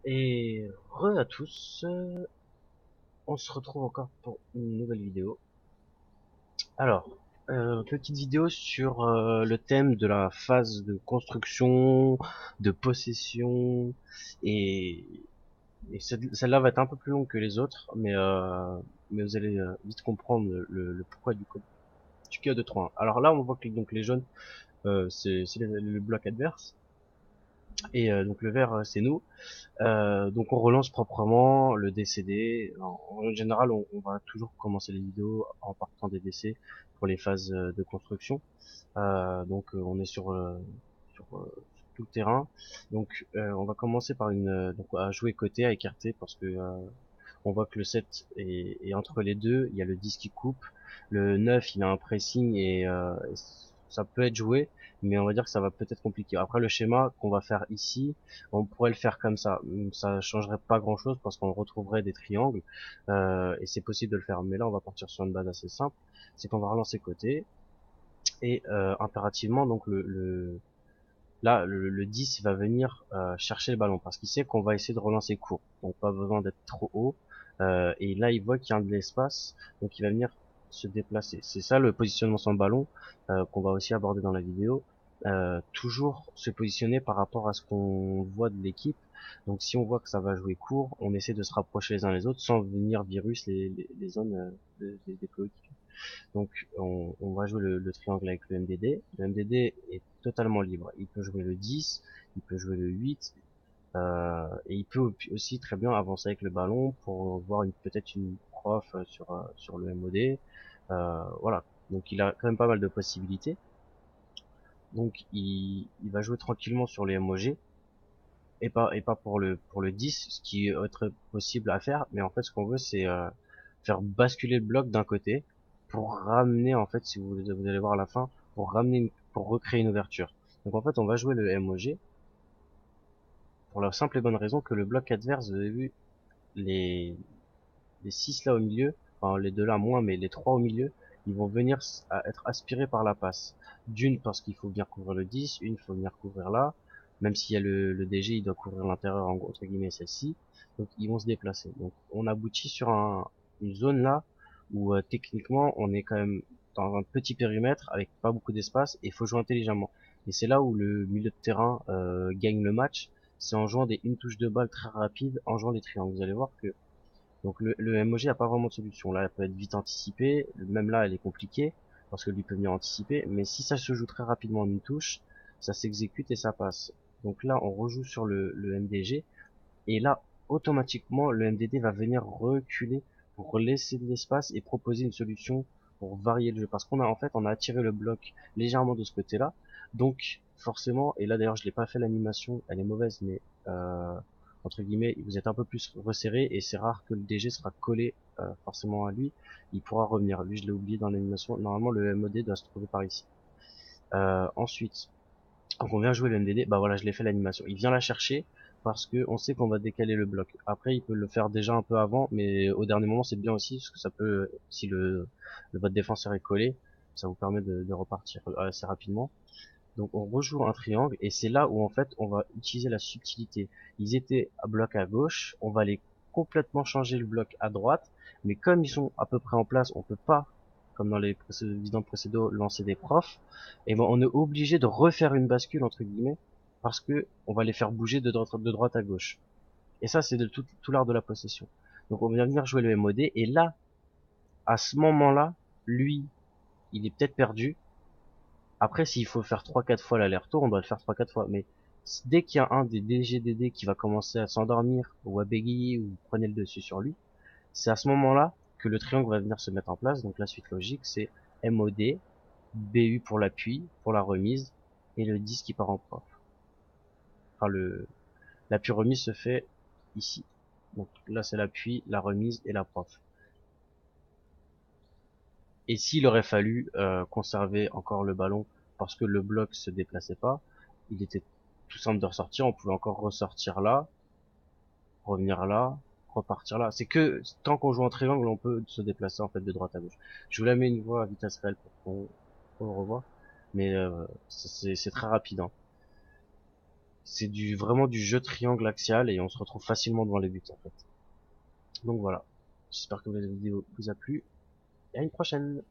Et re à tous, on se retrouve encore pour une nouvelle vidéo. Alors, petite vidéo sur le thème de la phase de construction, de possession, et, et celle-là va être un peu plus longue que les autres, mais vous allez vite comprendre le pourquoi du cas de 3. Alors là, on voit que donc les jaunes, c'est le bloc adverse, et donc le vert, c'est nous. Donc on relance proprement le décédé. En général, on va toujours commencer les vidéos en partant des décès pour les phases de construction. On est sur tout le terrain. Donc on va commencer par donc à jouer côté, à écarter parce que on voit que le 7 est entre les deux. Il y a le 10 qui coupe. Le 9 il a un pressing et ça peut être joué, mais on va dire que ça va peut-être compliquer. Après, le schéma qu'on va faire ici, on pourrait le faire comme ça. Ça changerait pas grand-chose parce qu'on retrouverait des triangles et c'est possible de le faire. Mais là, on va partir sur une base assez simple. C'est qu'on va relancer côté et impérativement, donc là, le 10 va venir chercher le ballon parce qu'il sait qu'on va essayer de relancer court. Donc pas besoin d'être trop haut. Et là, il voit qu'il y a de l'espace, donc il va venir se déplacer. C'est ça le positionnement sans ballon qu'on va aussi aborder dans la vidéo. Toujours se positionner par rapport à ce qu'on voit de l'équipe. Donc si on voit que ça va jouer court, on essaie de se rapprocher les uns les autres sans venir virus les zones des coéquipiers. Donc on va jouer le triangle avec le MDD. Le MDD est totalement libre. Il peut jouer le 10, il peut jouer le 8, et il peut aussi très bien avancer avec le ballon pour voir peut-être une prof sur le MOD. Voilà. Donc il a quand même pas mal de possibilités. Donc il va jouer tranquillement sur les MOG et pas pour le 10, ce qui est très possible à faire. Mais en fait, ce qu'on veut, c'est faire basculer le bloc d'un côté pour ramener, en fait, si vous allez voir à la fin, pour recréer une ouverture. Donc en fait, on va jouer le MOG pour la simple et bonne raison que le bloc adverse, vous avez vu, les, les 6 là au milieu, enfin les deux là moins, mais les 3 au milieu, ils vont venir à être aspirés par la passe. D'une, parce qu'il faut venir couvrir le 10, une, il faut venir couvrir là, même s'il y a le DG, il doit couvrir l'intérieur, entre guillemets, celle-ci. Donc ils vont se déplacer. Donc on aboutit sur une zone là où techniquement on est quand même dans un petit périmètre avec pas beaucoup d'espace et il faut jouer intelligemment. Et c'est là où le milieu de terrain gagne le match, c'est en jouant une touche de balle très rapide, en jouant les triangles. Vous allez voir que donc le MOG a pas vraiment de solution. Là, elle peut être vite anticipée. Même là, elle est compliquée parce que lui peut venir anticiper. Mais si ça se joue très rapidement en une touche, ça s'exécute et ça passe. Donc là, on rejoue sur le MDG. Et là, automatiquement, le MDD va venir reculer pour laisser de l'espace et proposer une solution pour varier le jeu. Parce on a attiré le bloc légèrement de ce côté-là. Donc, forcément, et là d'ailleurs, je l'ai pas fait l'animation, elle est mauvaise, mais entre guillemets, vous êtes un peu plus resserré et c'est rare que le DG sera collé forcément à lui. Il pourra revenir. Lui, je l'ai oublié dans l'animation. Normalement, le MOD doit se trouver par ici. Ensuite, donc on vient jouer le MDD, bah voilà, je l'ai fait l'animation. Il vient la chercher parce que on sait qu'on va décaler le bloc. Après, il peut le faire déjà un peu avant, mais au dernier moment, c'est bien aussi parce que ça peut, si votre défenseur est collé, ça vous permet de repartir assez rapidement. Donc on rejoue un triangle et c'est là où en fait on va utiliser la subtilité. Ils étaient à bloc à gauche, on va les complètement changer le bloc à droite, mais comme ils sont à peu près en place, on peut pas, comme dans les vidéos précédents, lancer des profs, et ben on est obligé de refaire une bascule entre guillemets parce que on va les faire bouger de droite à gauche. Et ça c'est de tout l'art de la possession. Donc on vient venir jouer le MOD et là, à ce moment-là, lui, il est peut-être perdu, après, s'il faut faire trois quatre fois l'aller-retour, on doit le faire trois quatre fois. Mais dès qu'il y a un des DGDD qui va commencer à s'endormir ou à bégayer ou prenez le dessus sur lui, c'est à ce moment-là que le triangle va venir se mettre en place. Donc la suite logique, c'est MOD, BU pour l'appui, pour la remise, et le 10 qui part en prof. Enfin, l'appui remise se fait ici. Donc là, c'est l'appui, la remise et la prof. Et s'il aurait fallu conserver encore le ballon parce que le bloc se déplaçait pas, il était tout simple de ressortir. On pouvait encore ressortir là, revenir là, repartir là. C'est que tant qu'on joue en triangle, on peut se déplacer en fait de droite à gauche. Je vous la mets une fois à vitesse réelle pour qu'on le revoie, mais c'est très rapide. Hein. C'est vraiment du jeu triangle axial et on se retrouve facilement devant les buts en fait. Donc voilà. J'espère que la vidéo vous a plu et à une prochaine.